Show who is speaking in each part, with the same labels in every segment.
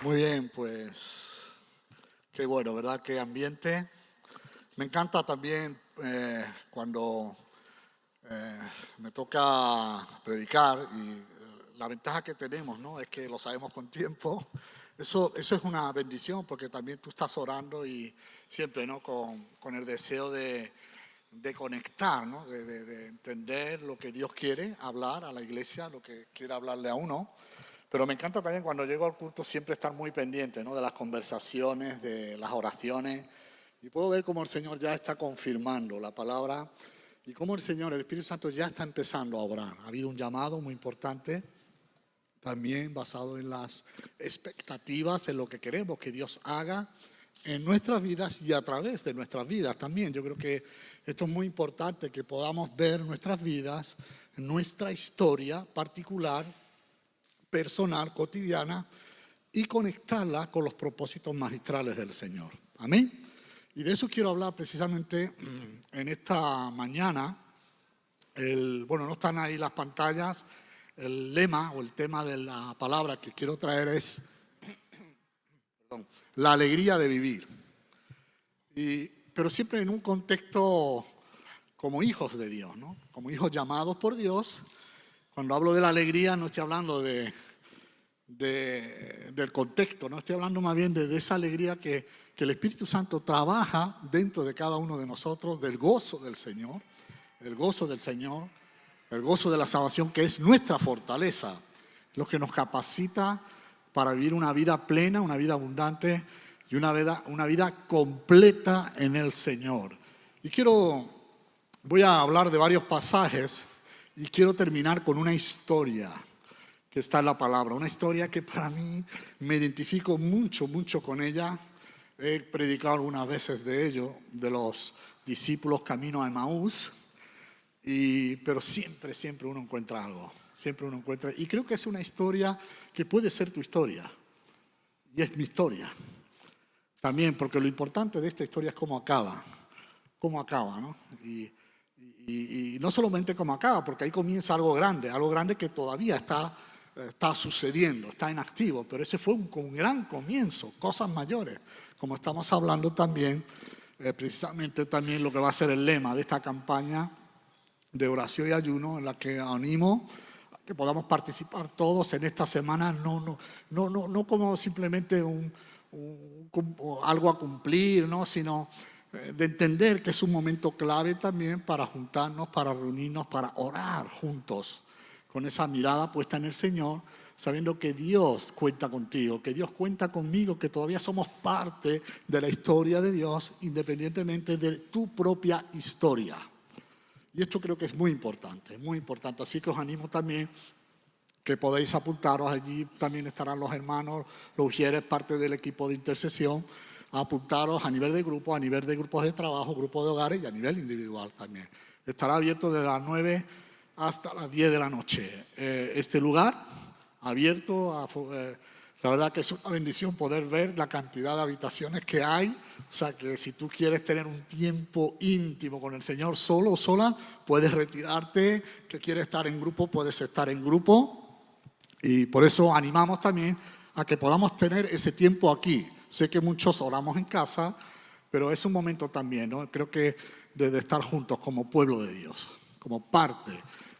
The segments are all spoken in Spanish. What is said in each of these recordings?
Speaker 1: Muy bien, pues qué bueno, ¿verdad? Qué ambiente. Me encanta también cuando eh, me toca predicar y la ventaja que tenemos, ¿no? Es que lo sabemos con tiempo. Eso es una bendición porque también tú estás orando y siempre, ¿no? Con el deseo de conectar, ¿no? De entender lo que Dios quiere hablar a la iglesia, lo que quiere hablarle a uno. Pero me encanta también cuando llego al culto siempre estar muy pendiente, ¿no? De las conversaciones, de las oraciones. Y puedo ver cómo el Señor ya está confirmando la palabra y cómo el Señor, el Espíritu Santo ya está empezando a obrar. Ha habido un llamado muy importante, también basado en las expectativas, en lo que queremos que Dios haga en nuestras vidas y a través de nuestras vidas también. Yo creo que esto es muy importante, que podamos ver nuestras vidas, nuestra historia particular, personal, cotidiana, y conectarla con los propósitos magistrales del Señor. Amén. Y de eso quiero hablar precisamente en esta mañana. Bueno, no están ahí las pantallas. El lema o el tema de la palabra que quiero traer es la alegría de vivir. Pero siempre en un contexto como hijos de Dios, ¿no? Como hijos llamados por Dios. Cuando hablo de la alegría no estoy hablando del contexto, no estoy hablando más bien de esa alegría que el Espíritu Santo trabaja dentro de cada uno de nosotros, del gozo del Señor, el gozo del Señor, el gozo de la salvación, que es nuestra fortaleza, lo que nos capacita para vivir una vida plena, una vida abundante y una vida completa en el Señor. Y voy a hablar de varios pasajes y quiero terminar con una historia que está en la palabra, una historia que para mí me identifico mucho, mucho con ella. He predicado algunas veces de ello, de los discípulos camino a Emaús, pero siempre, siempre uno encuentra algo, siempre uno encuentra, y creo que es una historia que puede ser tu historia, y es mi historia también, porque lo importante de esta historia es cómo acaba, ¿no? Y no solamente cómo acaba, porque ahí comienza algo grande que todavía está sucediendo, está en activo, pero ese fue un gran comienzo, cosas mayores, como estamos hablando también, precisamente también lo que va a ser el lema de esta campaña de oración y ayuno, en la que animo a que podamos participar todos en esta semana, no como simplemente algo a cumplir, ¿no? Sino de entender que es un momento clave también para juntarnos, para reunirnos, para orar juntos, con esa mirada puesta en el Señor, sabiendo que Dios cuenta contigo, que Dios cuenta conmigo, que todavía somos parte de la historia de Dios, independientemente de tu propia historia. Y esto creo que es muy importante, muy importante. Así que os animo también que podéis apuntaros. Allí también estarán los hermanos, los ujieres, parte del equipo de intercesión, a apuntaros a nivel de grupo, a nivel de grupos de trabajo, grupos de hogares y a nivel individual también. Estará abierto desde las 9 hasta las 10 de la noche. Este lugar abierto, la verdad que es una bendición poder ver la cantidad de habitaciones que hay. O sea que si tú quieres tener un tiempo íntimo con el Señor solo o sola, puedes retirarte. Que quieres estar en grupo, puedes estar en grupo. Y por eso animamos también a que podamos tener ese tiempo aquí. Sé que muchos oramos en casa, pero es un momento también, ¿no? Creo que de estar juntos como pueblo de Dios, como parte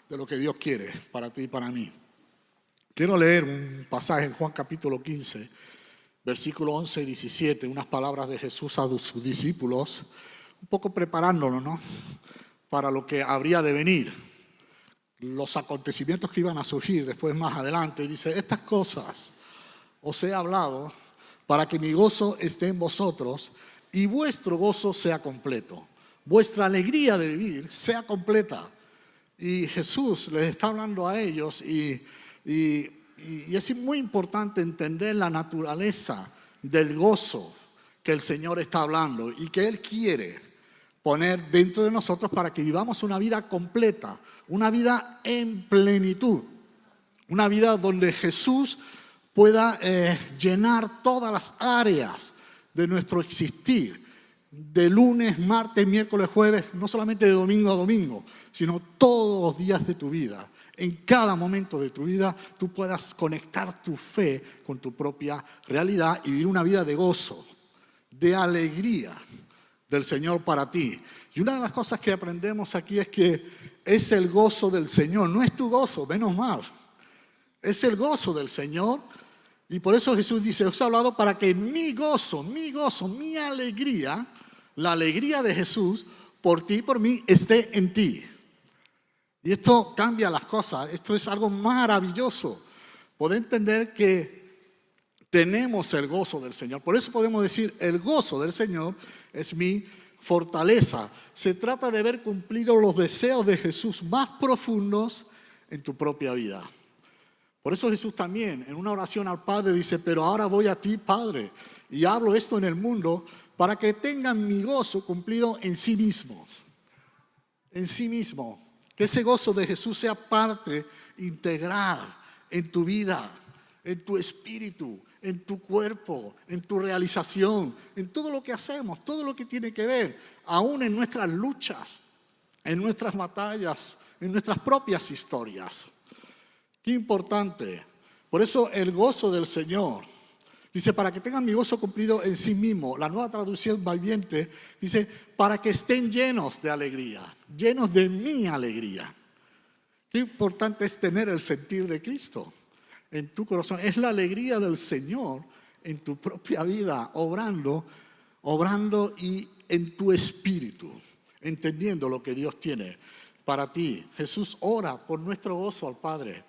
Speaker 1: de lo que Dios quiere para ti y para mí. Quiero leer un pasaje en Juan capítulo 15, versículo 11 y 17, unas palabras de Jesús a sus discípulos, un poco preparándonos, ¿no? Para lo que habría de venir, los acontecimientos que iban a surgir después más adelante. Y dice: estas cosas os he hablado para que mi gozo esté en vosotros y vuestro gozo sea completo, vuestra alegría de vivir sea completa. Y Jesús les está hablando a ellos y es muy importante entender la naturaleza del gozo que el Señor está hablando y que Él quiere poner dentro de nosotros para que vivamos una vida completa, una vida en plenitud, una vida donde Jesús pueda llenar todas las áreas de nuestro existir, de lunes, martes, miércoles, jueves, no solamente de domingo a domingo, sino todos los días de tu vida. en cada momento de tu vida tú puedas conectar tu fe con tu propia realidad y vivir una vida de gozo, de alegría del Señor para ti. Y una de las cosas que aprendemos aquí es que es el gozo del Señor, no es tu gozo, menos mal. Es el gozo del Señor. Y por eso Jesús dice, os he hablado para que mi gozo, mi alegría, la alegría de Jesús por ti y por mí esté en ti. Y esto cambia las cosas, esto es algo maravilloso. Poder entender que tenemos el gozo del Señor. Por eso podemos decir, el gozo del Señor es mi fortaleza. Se trata de ver cumplidos los deseos de Jesús más profundos en tu propia vida. Por eso Jesús también en una oración al Padre dice, pero ahora voy a ti, Padre, y hablo esto en el mundo para que tengan mi gozo cumplido en sí mismos. En sí mismo. Que ese gozo de Jesús sea parte integral en tu vida, en tu espíritu, en tu cuerpo, en tu realización, en todo lo que hacemos, todo lo que tiene que ver, aún en nuestras luchas, en nuestras batallas, en nuestras propias historias. Qué importante. Por eso el gozo del Señor. Dice, para que tengan mi gozo cumplido en sí mismo. La Nueva Traducción Viviente dice, para que estén llenos de alegría, llenos de mi alegría. Qué importante es tener el sentir de Cristo en tu corazón. Es la alegría del Señor en tu propia vida, obrando y en tu espíritu, entendiendo lo que Dios tiene para ti. Jesús ora por nuestro gozo al Padre.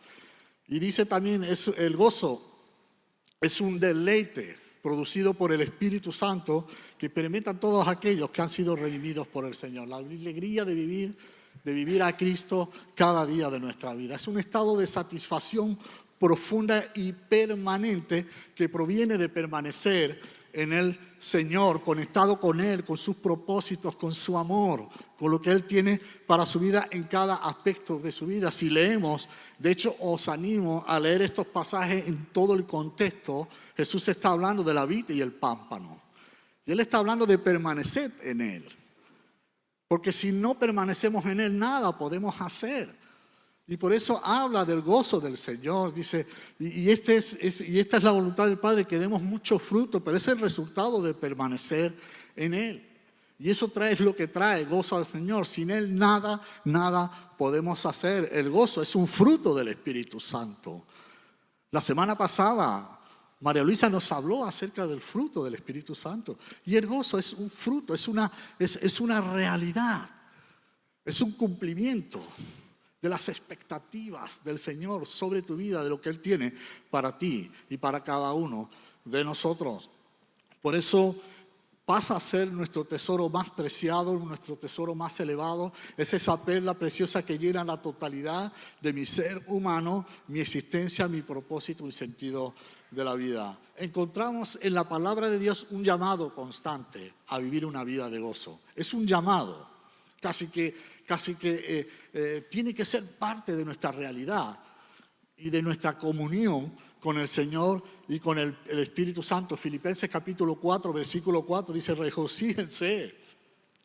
Speaker 1: Y dice también, el gozo es un deleite producido por el Espíritu Santo que experimentan todos aquellos que han sido redimidos por el Señor. La alegría de vivir a Cristo cada día de nuestra vida. Es un estado de satisfacción profunda y permanente que proviene de permanecer en el Señor, conectado con Él, con sus propósitos, con su amor, con lo que Él tiene para su vida en cada aspecto de su vida. Si leemos, de hecho os animo a leer estos pasajes en todo el contexto. Jesús está hablando de la vid y el pámpano. Y Él está hablando de permanecer en Él. Porque si no permanecemos en Él, nada podemos hacer. Y por eso habla del gozo del Señor. Dice, y esta es la voluntad del Padre, que demos mucho fruto, pero es el resultado de permanecer en Él. Y eso es lo que trae gozo al Señor. Sin Él nada podemos hacer. El gozo es un fruto del Espíritu Santo. La semana pasada, María Luisa nos habló acerca del fruto del Espíritu Santo. Y el gozo es un fruto, es una realidad, es un cumplimiento de las expectativas del Señor sobre tu vida, de lo que Él tiene para ti y para cada uno de nosotros. Por eso pasa a ser nuestro tesoro más preciado, nuestro tesoro más elevado. Es esa perla preciosa que llena la totalidad de mi ser humano, mi existencia, mi propósito y sentido de la vida. Encontramos en la palabra de Dios un llamado constante a vivir una vida de gozo. Es un llamado, casi que tiene que ser parte de nuestra realidad y de nuestra comunión con el Señor y con el Espíritu Santo. Filipenses capítulo 4, versículo 4 dice, regocíjense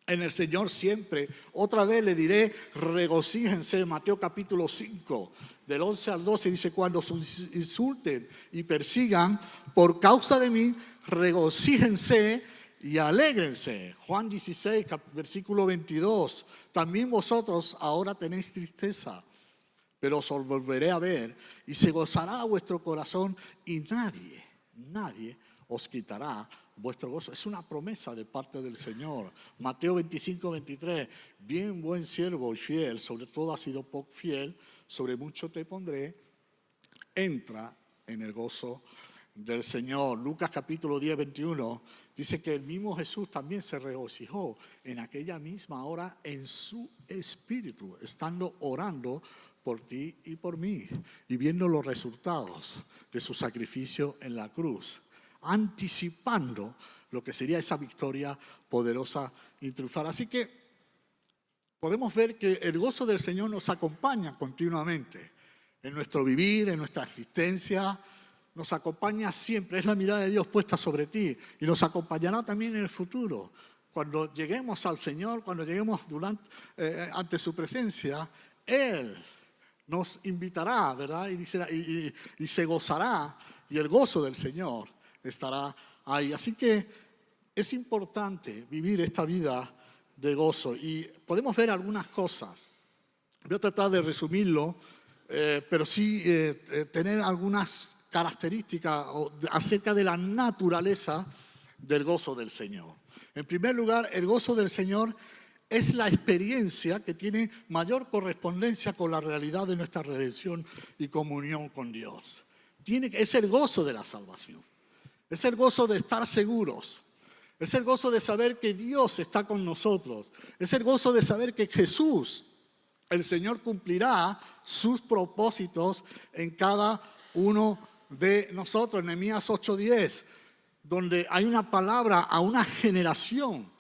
Speaker 1: en el Señor siempre. Otra vez le diré, regocíjense. Mateo capítulo 5, del 11 al 12 dice, cuando os insulten y persigan por causa de mí, regocíjense y alégrense. Juan 16, versículo 22. También vosotros ahora tenéis tristeza, pero os volveré a ver y se gozará vuestro corazón y nadie os quitará vuestro gozo. Es una promesa de parte del Señor. Mateo 25, 23. Bien, buen siervo y fiel, sobre todo has sido poco fiel, sobre mucho te pondré. Entra en el gozo del Señor. Lucas capítulo 10, 21. Dice que el mismo Jesús también se regocijó en aquella misma hora en su espíritu, estando orando por ti y por mí, y viendo los resultados de su sacrificio en la cruz, anticipando lo que sería esa victoria poderosa y triunfal. Así que podemos ver que el gozo del Señor nos acompaña continuamente en nuestro vivir, en nuestra existencia. Nos acompaña siempre, es la mirada de Dios puesta sobre ti y nos acompañará también en el futuro. Cuando lleguemos al Señor, cuando lleguemos ante su presencia, Él nos invitará, ¿verdad? Y se gozará, y el gozo del Señor estará ahí. Así que es importante vivir esta vida de gozo, y podemos ver algunas cosas. Voy a tratar de resumirlo, pero sí tener algunas características acerca de la naturaleza del gozo del Señor. En primer lugar, el gozo del Señor es la experiencia que tiene mayor correspondencia con la realidad de nuestra redención y comunión con Dios. Es el gozo de la salvación. Es el gozo de estar seguros. Es el gozo de saber que Dios está con nosotros. Es el gozo de saber que Jesús, el Señor, cumplirá sus propósitos en cada uno de nosotros. En Nehemías 8:10, donde hay una palabra a una generación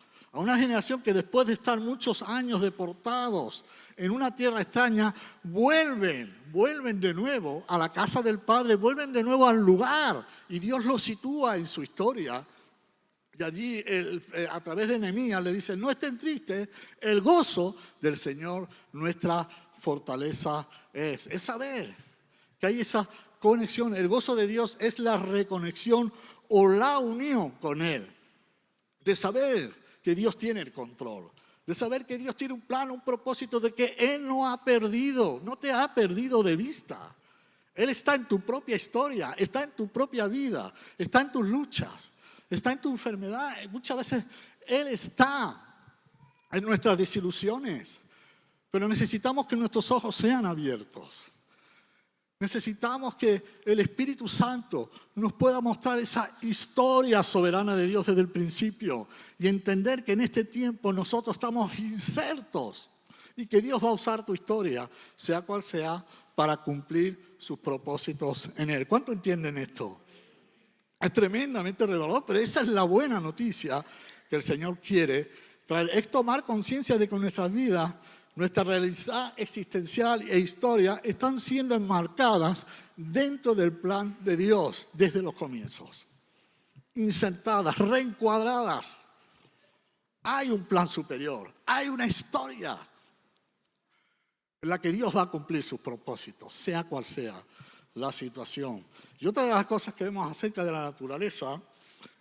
Speaker 1: que después de estar muchos años deportados en una tierra extraña, vuelven de nuevo a la casa del Padre, vuelven de nuevo al lugar, y Dios los sitúa en su historia. Y allí, a través de Nehemías, le dice: no estén tristes, el gozo del Señor nuestra fortaleza es. Es saber que hay esa conexión. El gozo de Dios es la reconexión o la unión con Él. De saber que Dios tiene el control. De saber que Dios tiene un plan, un propósito, de que Él no te ha perdido de vista. Él está en tu propia historia, está en tu propia vida, está en tus luchas, está en tu enfermedad. Muchas veces Él está en nuestras desilusiones, pero necesitamos que nuestros ojos sean abiertos. Necesitamos que el Espíritu Santo nos pueda mostrar esa historia soberana de Dios desde el principio, y entender que en este tiempo nosotros estamos insertos y que Dios va a usar tu historia, sea cual sea, para cumplir sus propósitos en Él. ¿Cuánto entienden esto? Es tremendamente revelador, pero esa es la buena noticia que el Señor quiere traer. Es tomar conciencia de que nuestras vidas, nuestra realidad existencial e historia están siendo enmarcadas dentro del plan de Dios desde los comienzos. Insertadas, reencuadradas. Hay un plan superior, hay una historia en la que Dios va a cumplir sus propósitos, sea cual sea la situación. Y otra de las cosas que vemos acerca de la naturaleza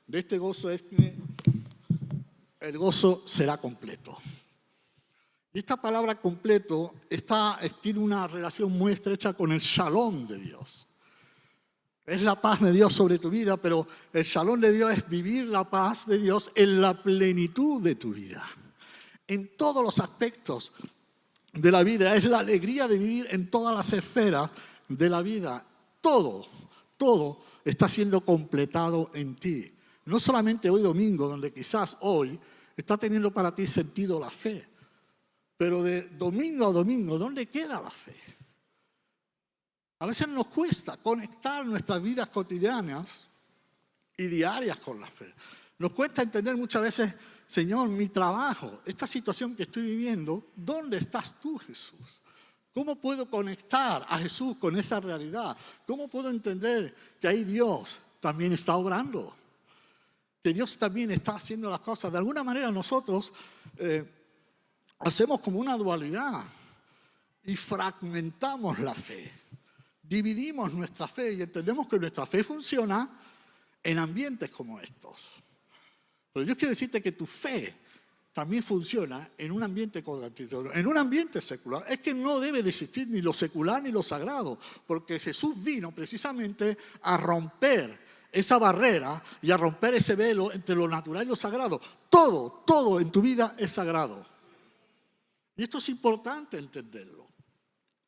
Speaker 1: de este gozo es que el gozo será completo. Y esta palabra completo tiene una relación muy estrecha con el shalom de Dios. Es la paz de Dios sobre tu vida, pero el shalom de Dios es vivir la paz de Dios en la plenitud de tu vida. En todos los aspectos de la vida. Es la alegría de vivir en todas las esferas de la vida. Todo está siendo completado en ti. No solamente hoy domingo, donde quizás hoy está teniendo para ti sentido la fe. Pero de domingo a domingo, ¿dónde queda la fe? A veces nos cuesta conectar nuestras vidas cotidianas y diarias con la fe. Nos cuesta entender muchas veces: Señor, mi trabajo, esta situación que estoy viviendo, ¿dónde estás tú, Jesús? ¿Cómo puedo conectar a Jesús con esa realidad? ¿Cómo puedo entender que ahí Dios también está obrando? Que Dios también está haciendo las cosas. De alguna manera nosotros hacemos como una dualidad y fragmentamos la fe. Dividimos nuestra fe y entendemos que nuestra fe funciona en ambientes como estos. Pero Dios quiere decirte que tu fe también funciona en un ambiente contradictorio, en un ambiente secular. Es que no debe de existir ni lo secular ni lo sagrado, porque Jesús vino precisamente a romper esa barrera y a romper ese velo entre lo natural y lo sagrado. Todo en tu vida es sagrado. Y esto es importante entenderlo,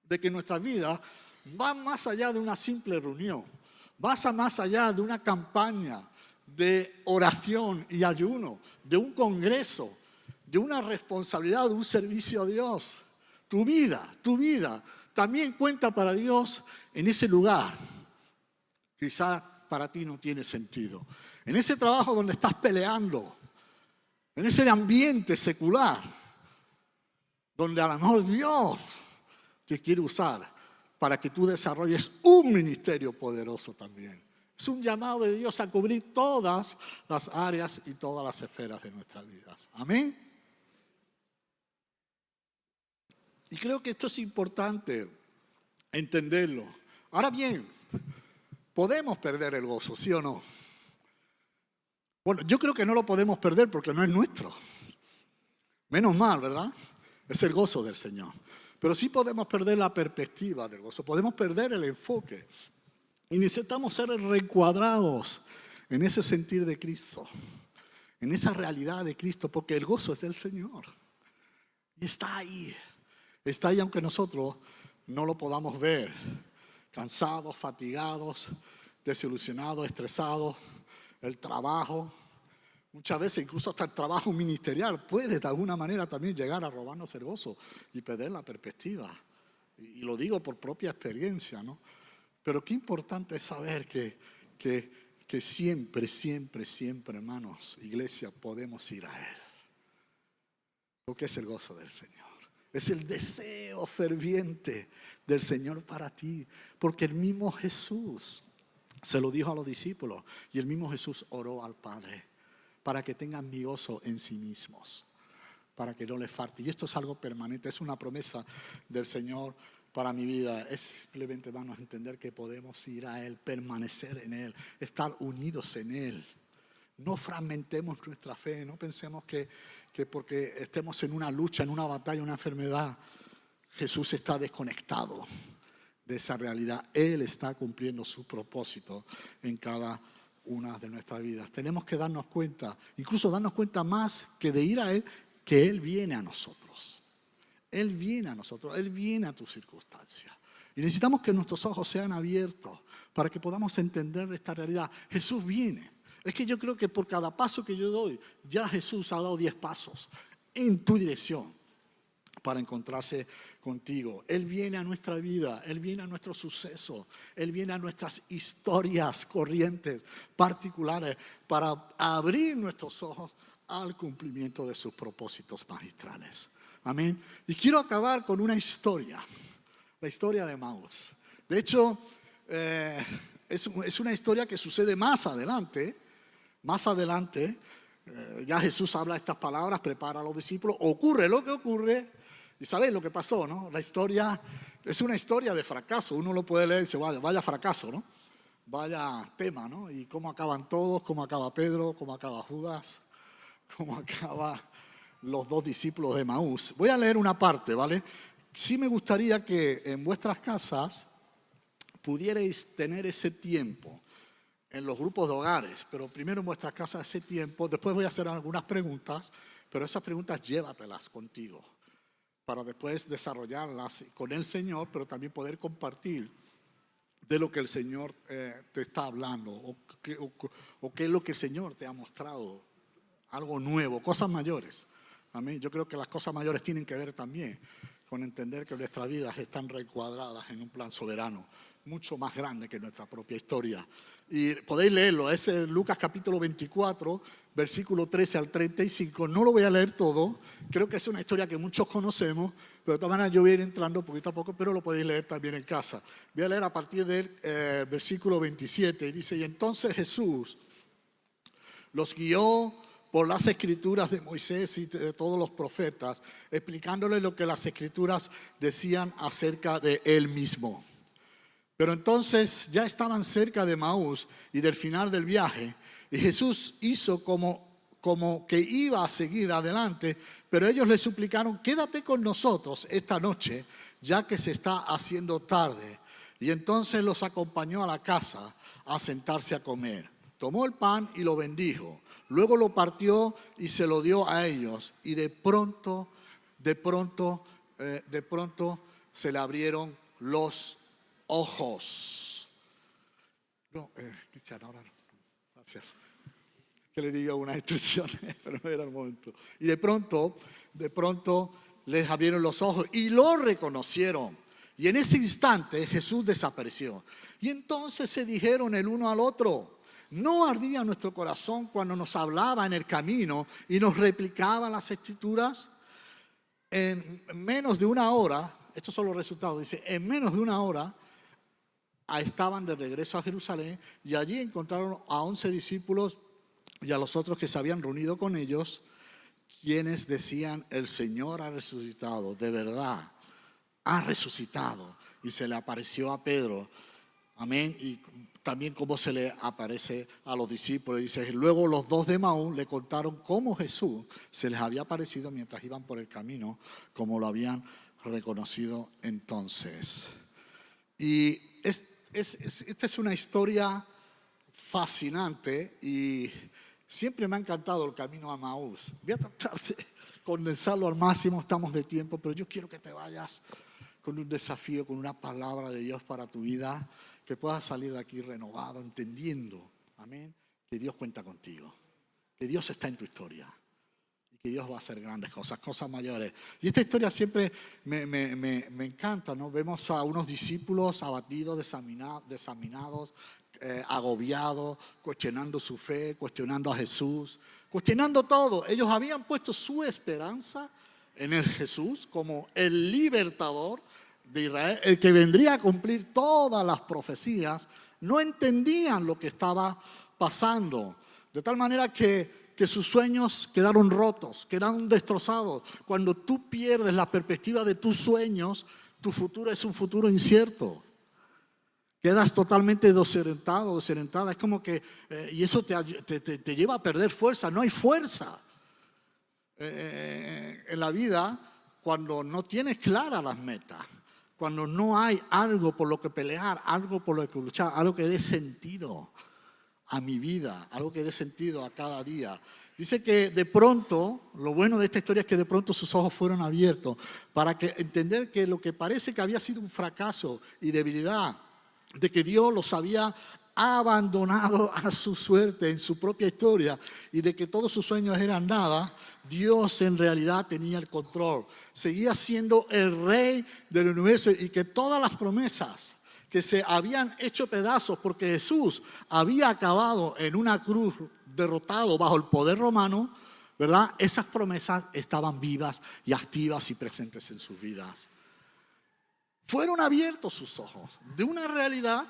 Speaker 1: de que nuestra vida va más allá de una simple reunión, va más allá de una campaña de oración y ayuno, de un congreso, de una responsabilidad, de un servicio a Dios. Tu vida también cuenta para Dios en ese lugar. Quizás para ti no tiene sentido. En ese trabajo donde estás peleando, en ese ambiente secular, donde a lo mejor Dios te quiere usar para que tú desarrolles un ministerio poderoso también. Es un llamado de Dios a cubrir todas las áreas y todas las esferas de nuestras vidas. Amén. Y creo que esto es importante entenderlo. Ahora bien, podemos perder el gozo, ¿sí o no? Bueno, yo creo que no lo podemos perder porque no es nuestro. Menos mal, ¿verdad? Es el gozo del Señor. Pero sí podemos perder la perspectiva del gozo, podemos perder el enfoque. Y necesitamos ser reencuadrados en ese sentir de Cristo, en esa realidad de Cristo, porque el gozo es del Señor. Y está ahí aunque nosotros no lo podamos ver. Cansados, fatigados, desilusionados, estresados, el trabajo. Muchas veces incluso hasta el trabajo ministerial puede de alguna manera también llegar a robarnos el gozo y perder la perspectiva. Y lo digo por propia experiencia, ¿no? Pero qué importante es saber que siempre, hermanos, iglesia, podemos ir a Él. Porque es el gozo del Señor. Es el deseo ferviente del Señor para ti. Porque el mismo Jesús se lo dijo a los discípulos. Y el mismo Jesús oró al Padre para que tengan mi gozo en sí mismos. Para que no les falte. Y esto es algo permanente. Es una promesa del Señor para mi vida. Es simplemente, hermanos, entender que podemos ir a Él, permanecer en Él, estar unidos en Él. No fragmentemos nuestra fe, no pensemos que porque estemos en una lucha, en una batalla, una enfermedad, Jesús está desconectado de esa realidad. Él está cumpliendo su propósito en cada una de nuestras vidas. Tenemos que darnos cuenta, incluso darnos cuenta más que de ir a Él, que Él viene a nosotros. Él viene a nosotros, Él viene a tu circunstancia. Y necesitamos que nuestros ojos sean abiertos para que podamos entender esta realidad. Jesús viene. Es que yo creo que por cada paso que yo doy, ya Jesús ha dado 10 pasos en tu dirección para encontrarse contigo. Él viene a nuestra vida, Él viene a nuestros sucesos, Él viene a nuestras historias corrientes, particulares, para abrir nuestros ojos al cumplimiento de sus propósitos magistrales. Amén. Y quiero acabar con una historia, la historia de Emaús. De hecho, es una historia que sucede más adelante. Más adelante, ya Jesús habla estas palabras, prepara a los discípulos, ocurre lo que ocurre, y sabéis lo que pasó, ¿no? La historia es una historia de fracaso, uno lo puede leer y dice, vaya fracaso, ¿no? Vaya tema, ¿no? Y cómo acaban todos, cómo acaba Pedro, cómo acaba Judas, cómo acaban los 2 discípulos de Emaús. Voy a leer una parte, ¿vale? Sí me gustaría que en vuestras casas pudierais tener ese tiempo en los grupos de hogares, pero primero en vuestras casas ese tiempo. Después voy a hacer algunas preguntas, pero esas preguntas llévatelas contigo para después desarrollarlas con el Señor, pero también poder compartir de lo que el Señor te está hablando o qué es lo que el Señor te ha mostrado, algo nuevo, cosas mayores. Amén. Yo creo que las cosas mayores tienen que ver también con entender que nuestras vidas están reencuadradas en un plan soberano, mucho más grande que nuestra propia historia. Y podéis leerlo, es Lucas capítulo 24, versículo 13 al 35. No lo voy a leer todo, creo que es una historia que muchos conocemos, pero de todas maneras yo voy a ir entrando poquito a poco, pero lo podéis leer también en casa. Voy a leer a partir del versículo 27, y dice, y entonces Jesús los guió por las escrituras de Moisés y de todos los profetas, explicándoles lo que las escrituras decían acerca de él mismo. Pero entonces ya estaban cerca de Emaús y del final del viaje, y Jesús hizo como que iba a seguir adelante, pero ellos le suplicaron, quédate con nosotros esta noche, ya que se está haciendo tarde. Y entonces los acompañó a la casa a sentarse a comer. Tomó el pan y lo bendijo, luego lo partió y se lo dio a ellos, y de pronto se le abrieron los ojos. No, Cristian, ahora no. Gracias. Que le diga unas instrucciones, pero no era el momento. Y de pronto les abrieron los ojos y lo reconocieron. Y en ese instante Jesús desapareció. Y entonces se dijeron el uno al otro, ¿no ardía nuestro corazón cuando nos hablaba en el camino y nos replicaba las escrituras? En menos de una hora, estos son los resultados, dice, en menos de una hora estaban de regreso a Jerusalén y allí encontraron a 11 discípulos y a los otros que se habían reunido con ellos, quienes decían, el Señor ha resucitado, de verdad, ha resucitado. Y se le apareció a Pedro. Amén. Y también cómo se le aparece a los discípulos. Dice, luego los dos de Emaús le contaron cómo Jesús se les había aparecido mientras iban por el camino, como lo habían reconocido entonces. Y esta es una historia fascinante y siempre me ha encantado el camino a Emaús. Voy a tratar de condensarlo al máximo, estamos de tiempo, pero yo quiero que te vayas con un desafío, con una palabra de Dios para tu vida, que puedas salir de aquí renovado, entendiendo, amén, que Dios cuenta contigo, que Dios está en tu historia y que Dios va a hacer grandes cosas, cosas mayores. Y esta historia siempre me encanta, ¿no? Vemos a unos discípulos abatidos, desaminados, agobiados, cuestionando su fe, cuestionando a Jesús, cuestionando todo. Ellos habían puesto su esperanza en el Jesús como el libertador de Israel, el que vendría a cumplir todas las profecías. No entendían lo que estaba pasando, de tal manera que sus sueños quedaron rotos, quedaron destrozados. Cuando tú pierdes la perspectiva de tus sueños, tu futuro es un futuro incierto. Quedas totalmente desorientado, desorientada. Es como que, y eso te lleva a perder fuerza. No hay fuerza en la vida cuando no tienes claras las metas, cuando no hay algo por lo que pelear, algo por lo que luchar, algo que dé sentido a mi vida, algo que dé sentido a cada día. Dice que de pronto, lo bueno de esta historia es que de pronto sus ojos fueron abiertos para entender que lo que parece que había sido un fracaso y debilidad, de que Dios los había abandonado a su suerte en su propia historia y de que todos sus sueños eran nada, Dios en realidad tenía el control, seguía siendo el rey del universo y que todas las promesas que se habían hecho pedazos porque Jesús había acabado en una cruz derrotado bajo el poder romano, ¿verdad? Esas promesas estaban vivas y activas y presentes en sus vidas. Fueron abiertos sus ojos de una realidad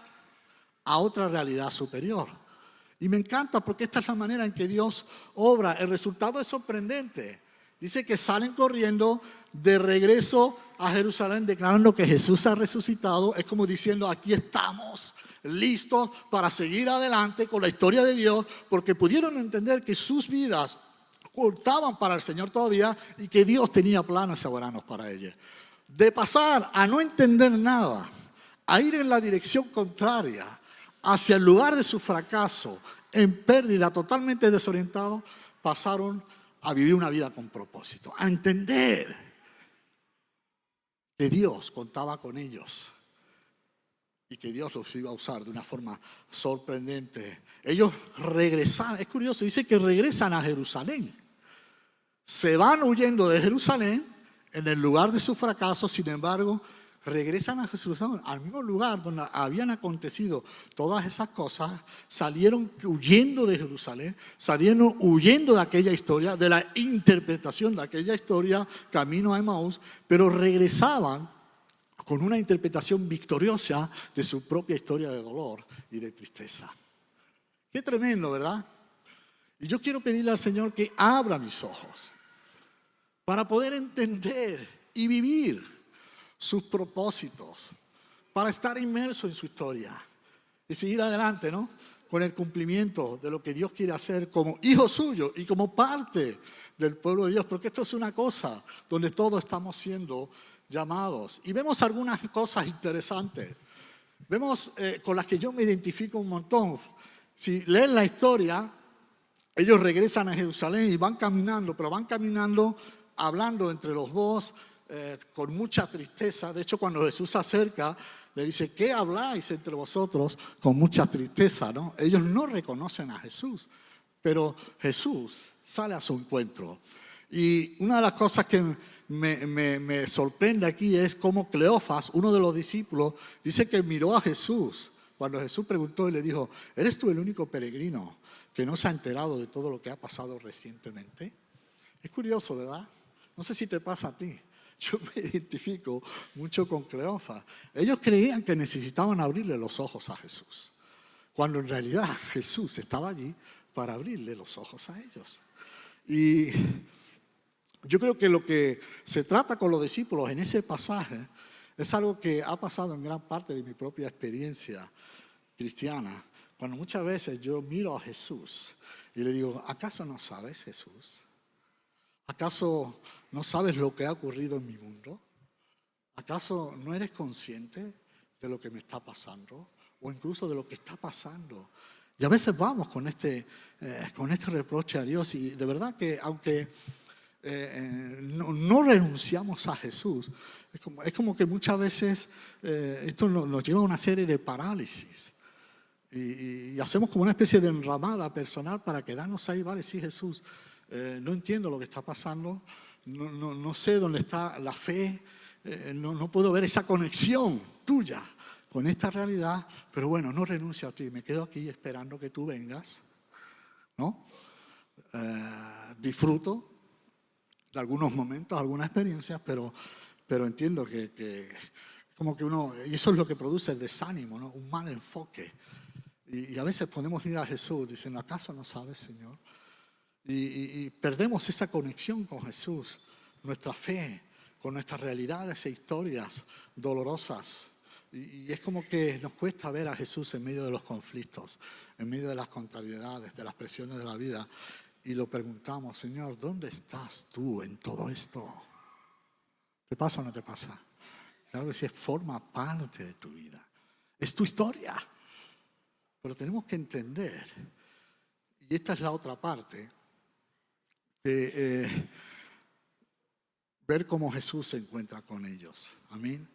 Speaker 1: a otra realidad superior. Y me encanta porque esta es la manera en que Dios obra. El resultado es sorprendente. Dice que salen corriendo de regreso a Jerusalén declarando que Jesús ha resucitado. Es como diciendo, aquí estamos listos para seguir adelante con la historia de Dios, porque pudieron entender que sus vidas contaban para el Señor todavía y que Dios tenía planes soberanos para ellos. De pasar a no entender nada, a ir en la dirección contraria, hacia el lugar de su fracaso, en pérdida, totalmente desorientados, pasaron a vivir una vida con propósito, a entender que Dios contaba con ellos y que Dios los iba a usar de una forma sorprendente. Ellos regresaron, es curioso, dice que regresan a Jerusalén. Se van huyendo de Jerusalén en el lugar de su fracaso, sin embargo, regresan a Jerusalén, al mismo lugar donde habían acontecido todas esas cosas. Salieron huyendo de Jerusalén, salieron huyendo de aquella historia, de la interpretación de aquella historia, camino a Emaús, pero regresaban con una interpretación victoriosa de su propia historia de dolor y de tristeza. Qué tremendo, ¿verdad? Y yo quiero pedirle al Señor que abra mis ojos para poder entender y vivir sus propósitos, para estar inmerso en su historia y seguir adelante, ¿no? Con el cumplimiento de lo que Dios quiere hacer como hijo suyo y como parte del pueblo de Dios, porque esto es una cosa donde todos estamos siendo llamados. Y vemos algunas cosas interesantes, vemos con las que yo me identifico un montón. Si leen la historia, ellos regresan a Jerusalén y van caminando, pero van caminando hablando entre los dos, con mucha tristeza. De hecho, cuando Jesús se acerca, le dice, ¿qué habláis entre vosotros con mucha tristeza? ¿No? Ellos no reconocen a Jesús, pero Jesús sale a su encuentro. Y una de las cosas que me sorprende aquí es cómo Cleofas, uno de los discípulos, dice que miró a Jesús cuando Jesús preguntó y le dijo, ¿eres tú el único peregrino que no se ha enterado de todo lo que ha pasado recientemente? Es curioso, ¿verdad? No sé si te pasa a ti. Yo me identifico mucho con Cleofas. Ellos creían que necesitaban abrirle los ojos a Jesús, cuando en realidad Jesús estaba allí para abrirle los ojos a ellos. Y yo creo que lo que se trata con los discípulos en ese pasaje Es algo que ha pasado en gran parte de mi propia experiencia cristiana. Cuando muchas veces yo miro a Jesús y le digo, ¿acaso no sabes, Jesús? ¿Acaso no sabes lo que ha ocurrido en mi mundo? ¿Acaso no eres consciente de lo que me está pasando? O incluso de lo que está pasando. Y a veces vamos con este reproche a Dios. Y de verdad que aunque no renunciamos a Jesús, es como que muchas veces esto nos lleva a una serie de parálisis. Y hacemos como una especie de enramada personal para quedarnos ahí. Vale, sí, Jesús, no entiendo lo que está pasando. No sé dónde está la fe. No puedo ver esa conexión tuya con esta realidad, pero bueno, no renuncio a ti, me quedo aquí esperando que tú vengas, ¿no? Disfruto de algunos momentos, algunas experiencias, pero entiendo que como que uno, y eso es lo que produce el desánimo, ¿no? Un mal enfoque. Y a veces podemos ir a Jesús diciendo, ¿acaso no sabes, Señor? Y perdemos esa conexión con Jesús, nuestra fe, con nuestras realidades e historias dolorosas. Y es como que nos cuesta ver a Jesús en medio de los conflictos, en medio de las contrariedades, de las presiones de la vida. Y lo preguntamos, Señor, ¿dónde estás tú en todo esto? ¿Te pasa o no te pasa? Claro que sí, forma parte de tu vida. Es tu historia. Pero tenemos que entender, y esta es la otra parte, de ver cómo Jesús se encuentra con ellos. Amén.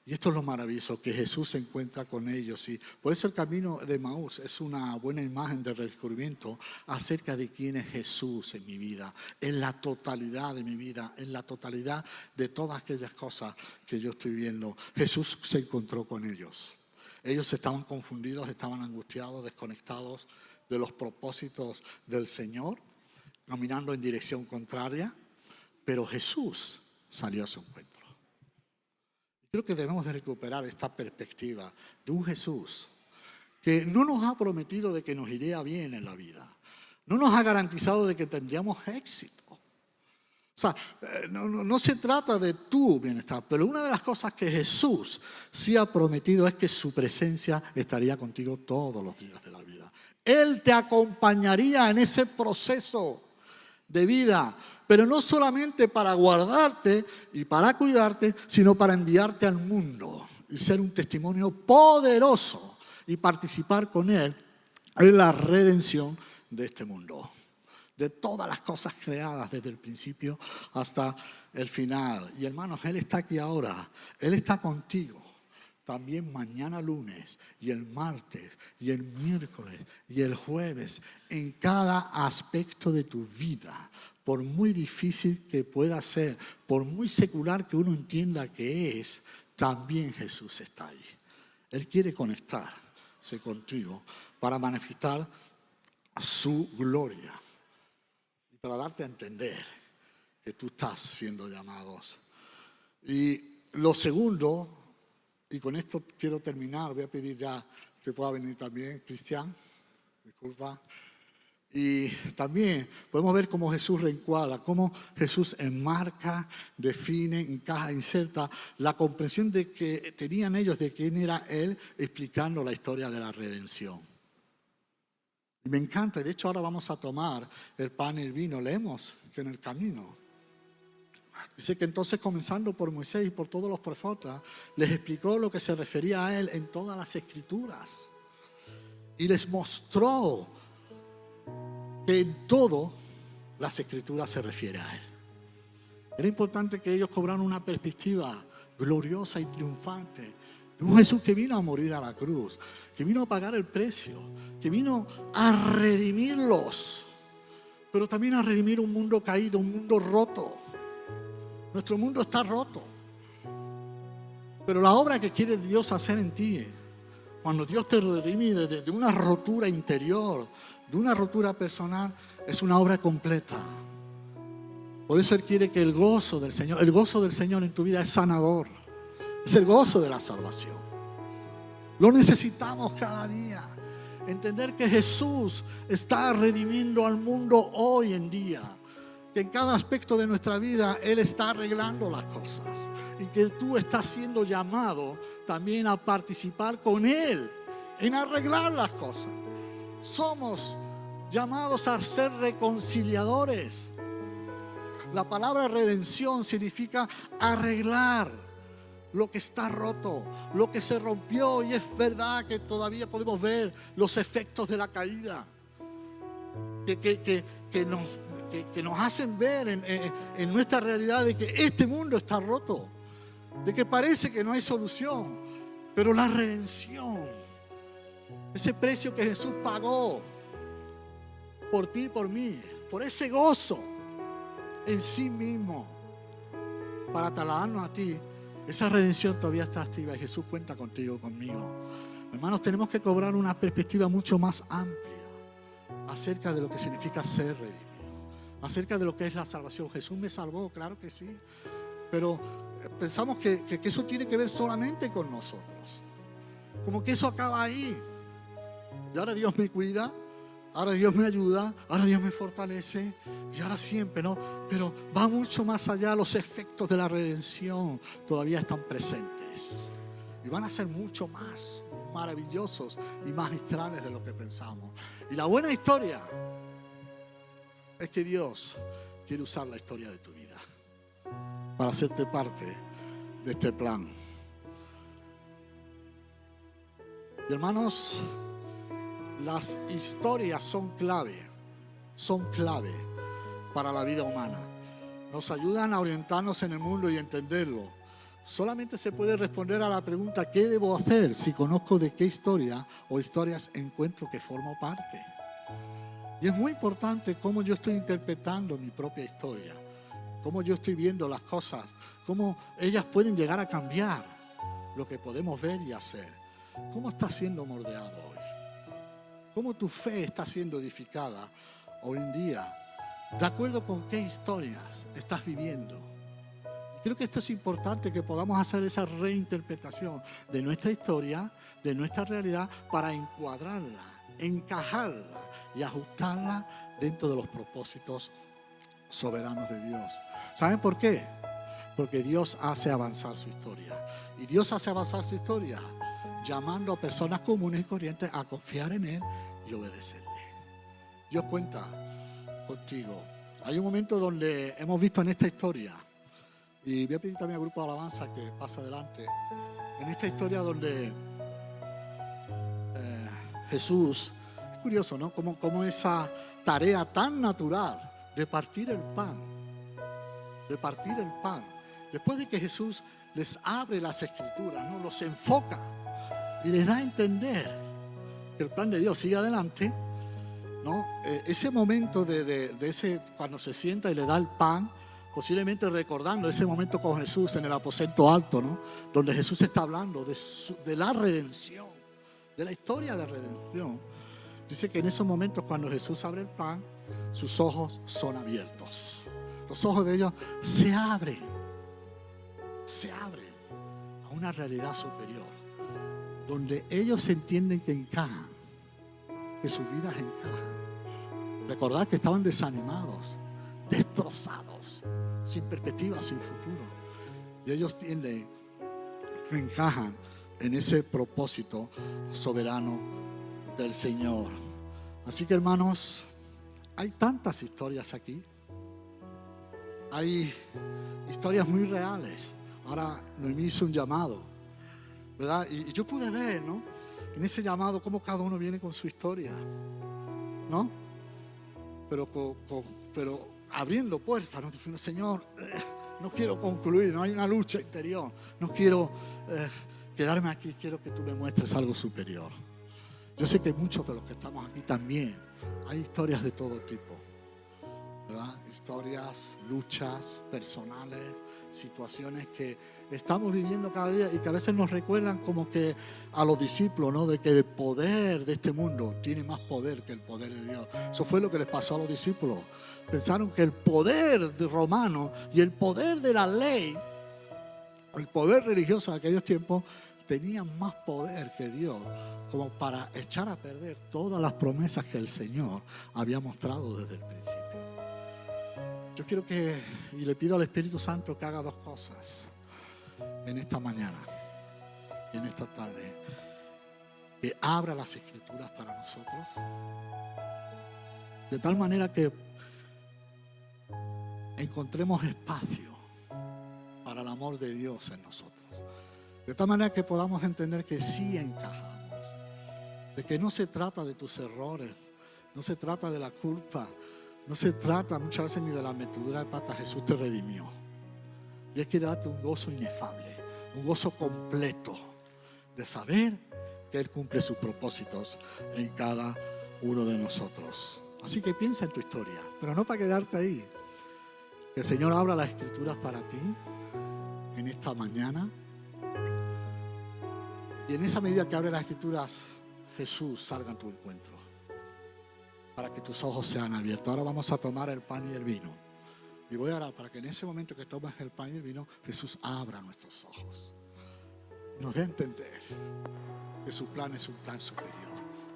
Speaker 1: Y esto es lo maravilloso, que Jesús se encuentra con ellos. Y por eso el camino de Emaús es una buena imagen de redescubrimiento acerca de quién es Jesús en mi vida, en la totalidad de mi vida, en la totalidad de todas aquellas cosas que yo estoy viendo. Jesús se encontró con ellos. Ellos estaban confundidos, estaban angustiados, desconectados de los propósitos del Señor, caminando en dirección contraria, pero Jesús salió a su encuentro. Creo que debemos de recuperar esta perspectiva de un Jesús que no nos ha prometido de que nos iría bien en la vida, no nos ha garantizado de que tendríamos éxito. O sea, no se trata de tu bienestar, pero una de las cosas que Jesús sí ha prometido es que su presencia estaría contigo todos los días de la vida. Él te acompañaría en ese proceso de vida, pero no solamente para guardarte y para cuidarte, sino para enviarte al mundo y ser un testimonio poderoso y participar con Él en la redención de este mundo, de todas las cosas creadas desde el principio hasta el final. Y hermanos, Él está aquí ahora, Él está contigo. También mañana lunes y el martes y el miércoles y el jueves, en cada aspecto de tu vida, por muy difícil que pueda ser, por muy secular que uno entienda que es, también Jesús está ahí. Él quiere conectarse contigo para manifestar su gloria y para darte a entender que tú estás siendo llamados. Y lo segundo, y con esto quiero terminar, voy a pedir ya que pueda venir también Cristian, disculpa. Y también podemos ver cómo Jesús reencuadra, cómo Jesús enmarca, define, encaja, inserta la comprensión de que tenían ellos de quién era Él, explicando la historia de la redención. Y me encanta, de hecho ahora vamos a tomar el pan y el vino, leemos que en el camino. Dice que entonces, comenzando por Moisés y por todos los profetas, les explicó lo que se refería a Él en todas las Escrituras. Y les mostró que en todo las Escrituras se refiere a Él. Era importante que ellos cobraran una perspectiva gloriosa y triunfante de un Jesús que vino a morir a la cruz, que vino a pagar el precio, que vino a redimirlos, pero también a redimir un mundo caído, un mundo roto. Nuestro mundo está roto. Pero la obra que quiere Dios hacer en ti, cuando Dios te redime de una rotura interior, de una rotura personal, es una obra completa. Por eso Él quiere que el gozo del Señor en tu vida es sanador. Es el gozo de la salvación. Lo necesitamos cada día. Entender que Jesús está redimiendo al mundo hoy en día. que en cada aspecto de nuestra vida Él está arreglando las cosas y que tú estás siendo llamado también a participar con Él en arreglar las cosas. Somos llamados a ser reconciliadores. La palabra redención significa arreglar lo que está roto, lo que se rompió, y es verdad que todavía podemos ver los efectos de la caída que nos hacen ver en nuestra realidad de que este mundo está roto, de que parece que no hay solución, pero la redención, ese precio que Jesús pagó por ti y por mí, por ese gozo en sí mismo, para trasladarnos a ti, esa redención todavía está activa y Jesús cuenta contigo, conmigo. Hermanos, tenemos que cobrar una perspectiva mucho más amplia acerca de lo que significa ser redimido, acerca de lo que es la salvación. Jesús me salvó, claro que sí, pero pensamos que eso tiene que ver solamente con nosotros, como que eso acaba ahí. Y ahora Dios me cuida, ahora Dios me ayuda, ahora Dios me fortalece y ahora siempre, ¿no? Pero va mucho más allá. Los efectos de la redención todavía están presentes y van a ser mucho más maravillosos y magistrales de lo que pensamos. Y la buena historia es que Dios quiere usar la historia de tu vida para hacerte parte de este plan. Y hermanos, las historias son clave para la vida humana. Nos ayudan a orientarnos en el mundo y entenderlo. Solamente se puede responder a la pregunta: ¿qué debo hacer si conozco de qué historia o historias encuentro que formo parte? Y es muy importante cómo yo estoy interpretando mi propia historia, cómo yo estoy viendo las cosas, cómo ellas pueden llegar a cambiar lo que podemos ver y hacer. ¿Cómo estás siendo moldeado hoy? ¿Cómo tu fe está siendo edificada hoy en día? ¿De acuerdo con qué historias estás viviendo? Creo que esto es importante, que podamos hacer esa reinterpretación de nuestra historia, de nuestra realidad, para encuadrarla, encajarla y ajustarla dentro de los propósitos soberanos de Dios. ¿Saben por qué? Porque Dios hace avanzar su historia. Y Dios hace avanzar su historia llamando a personas comunes y corrientes a confiar en Él y obedecerle. Dios cuenta contigo. Hay un momento donde hemos visto en esta historia, y voy a pedir también al grupo de alabanza que pase adelante, en esta historia donde Jesús, es curioso, ¿no? Como esa tarea tan natural de partir el pan, después de que Jesús les abre las escrituras, ¿no? Los enfoca y les da a entender que el plan de Dios sigue adelante, ¿no? Ese momento de ese, cuando se sienta y le da el pan, posiblemente recordando ese momento con Jesús en el aposento alto, ¿no? Donde Jesús está hablando de la redención, de la historia de redención. Dice que en esos momentos, cuando Jesús abre el pan, sus ojos son abiertos. Los ojos de ellos se abren a una realidad superior, donde ellos entienden que encajan, que sus vidas encajan. Recordad que estaban desanimados, destrozados, sin perspectiva, sin futuro. Y ellos entienden que encajan en ese propósito soberano del Señor. Así que, hermanos, hay tantas historias aquí. Hay historias muy reales. Ahora Noemí hizo un llamado, ¿verdad? Y yo pude ver, ¿no? En ese llamado cómo cada uno viene con su historia, ¿no? Pero abriendo puertas, ¿no? Diciendo: Señor, no quiero concluir, no hay una lucha interior, no quiero quedarme aquí, quiero que tú me muestres algo superior. Yo sé que muchos de los que estamos aquí también hay historias de todo tipo, ¿verdad? Historias, luchas personales, situaciones que estamos viviendo cada día y que a veces nos recuerdan como que a los discípulos, ¿no? De que el poder de este mundo tiene más poder que el poder de Dios. Eso fue lo que les pasó a los discípulos. Pensaron que el poder romano y el poder de la ley, el poder religioso de aquellos tiempos, tenían más poder que Dios, como para echar a perder todas las promesas que el Señor había mostrado desde el principio. Yo quiero y le pido al Espíritu Santo que haga dos cosas en esta mañana, en esta tarde. Que abra las Escrituras para nosotros, de tal manera que encontremos espacio para el amor de Dios en nosotros. De tal manera que podamos entender que sí encajamos, de que no se trata de tus errores, no se trata de la culpa, no se trata muchas veces ni de la metedura de pata. Jesús te redimió y Él quiere darte un gozo inefable, un gozo completo de saber que Él cumple sus propósitos en cada uno de nosotros. Así que piensa en tu historia, pero no para quedarte ahí. Que el Señor abra las Escrituras para ti en esta mañana. Y en esa medida que abre las Escrituras, Jesús salga en tu encuentro, para que tus ojos sean abiertos. Ahora vamos a tomar el pan y el vino. Y voy a orar para que en ese momento que tomes el pan y el vino, Jesús abra nuestros ojos. Nos dé a entender que su plan es un plan superior.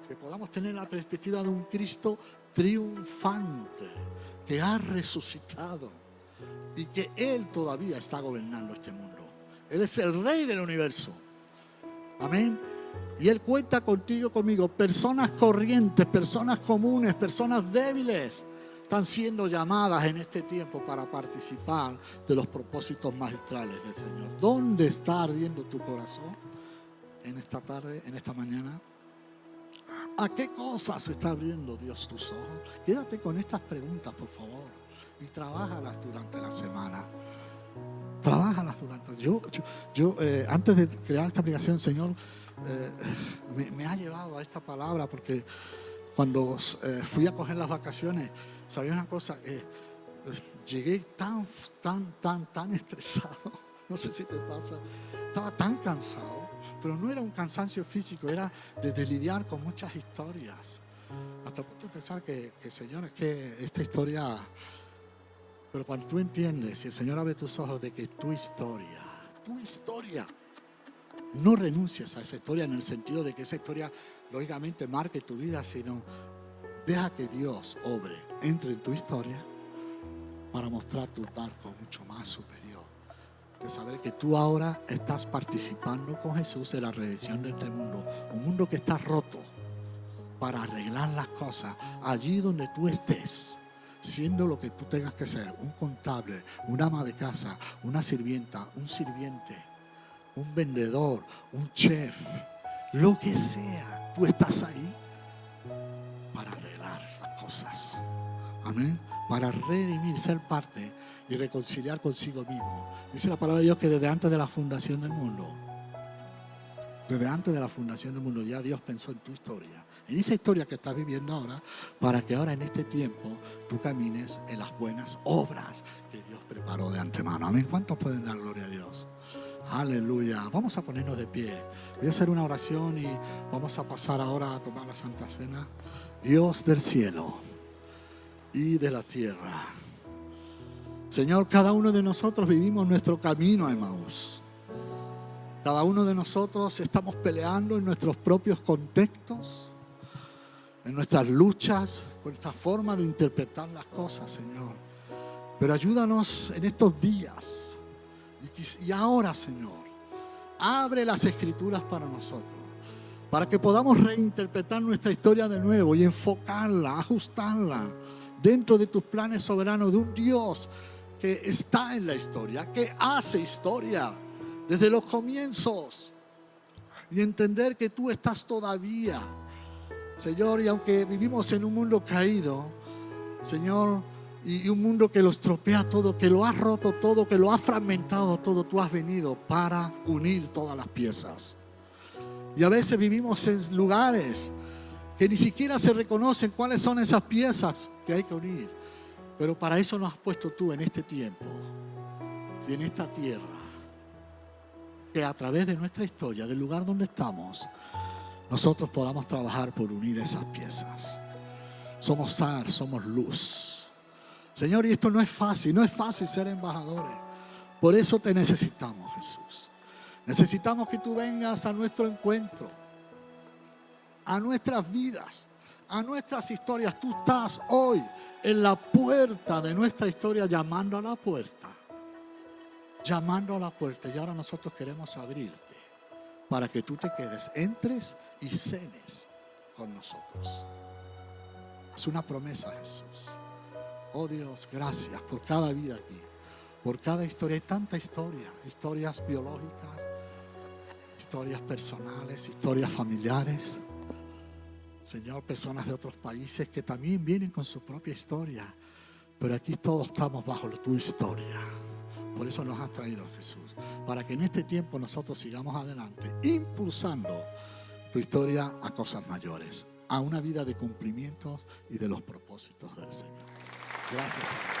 Speaker 1: Que podamos tener la perspectiva de un Cristo triunfante, que ha resucitado y que Él todavía está gobernando este mundo. Él es el Rey del universo. Amén. Y Él cuenta contigo, conmigo. Personas corrientes, personas comunes, personas débiles están siendo llamadas en este tiempo para participar de los propósitos magistrales del Señor. ¿Dónde está ardiendo tu corazón en esta tarde, en esta mañana? ¿A qué cosas está abriendo Dios tus ojos? Quédate con estas preguntas, por favor, y trabájalas durante la semana. Trabajalas durante. Yo antes de crear esta aplicación, Señor, me ha llevado a esta palabra, porque cuando fui a coger las vacaciones, sabía una cosa, llegué tan estresado, no sé si te pasa, estaba tan cansado, pero no era un cansancio físico, era de lidiar con muchas historias, hasta el punto de pensar que Señor, es que esta historia, pero cuando tú entiendes y el Señor abre tus ojos de que tu historia, no renuncies a esa historia en el sentido de que esa historia lógicamente marque tu vida, sino deja que Dios obre, entre en tu historia para mostrar tu barco mucho más superior. De saber que tú ahora estás participando con Jesús en la redención de este mundo. Un mundo que está roto, para arreglar las cosas allí donde tú estés, siendo lo que tú tengas que ser, un contable, una ama de casa, una sirvienta, un sirviente, un vendedor, un chef, lo que sea, tú estás ahí para arreglar las cosas. Amén. Para redimir, ser parte y reconciliar consigo mismo. Dice la palabra de Dios que desde antes de la fundación del mundo, ya Dios pensó en tu historia, en esa historia que estás viviendo ahora, para que ahora en este tiempo tú camines en las buenas obras que Dios preparó de antemano. Amén. ¿Cuántos pueden dar gloria a Dios? Aleluya. Vamos a ponernos de pie. Voy a hacer una oración y vamos a pasar ahora a tomar la Santa Cena. Dios del cielo y de la tierra, Señor, cada uno de nosotros vivimos nuestro camino a Emaús. Cada uno de nosotros estamos peleando en nuestros propios contextos, en nuestras luchas, con esta forma de interpretar las cosas, Señor. Pero ayúdanos en estos días. Y ahora, Señor, abre las Escrituras para nosotros, para que podamos reinterpretar nuestra historia de nuevo y enfocarla, ajustarla dentro de tus planes soberanos de un Dios que está en la historia, que hace historia desde los comienzos, y entender que tú estás todavía, Señor, y aunque vivimos en un mundo caído, Señor, y un mundo que lo estropea todo, que lo ha roto todo, que lo ha fragmentado todo, tú has venido para unir todas las piezas. Y a veces vivimos en lugares que ni siquiera se reconocen cuáles son esas piezas que hay que unir. Pero para eso nos has puesto tú en este tiempo y en esta tierra, que a través de nuestra historia, del lugar donde estamos, nosotros podamos trabajar por unir esas piezas. Somos sal, somos luz. Señor, y esto no es fácil ser embajadores. Por eso te necesitamos, Jesús. Necesitamos que tú vengas a nuestro encuentro, a nuestras vidas, a nuestras historias. Tú estás hoy en la puerta de nuestra historia, llamando a la puerta. Llamando a la puerta. Y ahora nosotros queremos abrirte para que tú te quedes, entres y cenes con nosotros. Es una promesa, Jesús. Oh Dios, gracias por cada vida aquí, por cada historia. Hay tanta historia, historias biológicas, historias personales, historias familiares. Señor, personas de otros países que también vienen con su propia historia. Pero aquí todos estamos bajo tu historia. Por eso nos has traído, Jesús, para que en este tiempo nosotros sigamos adelante, impulsando tu historia a cosas mayores, a una vida de cumplimientos y de los propósitos del Señor. Gracias.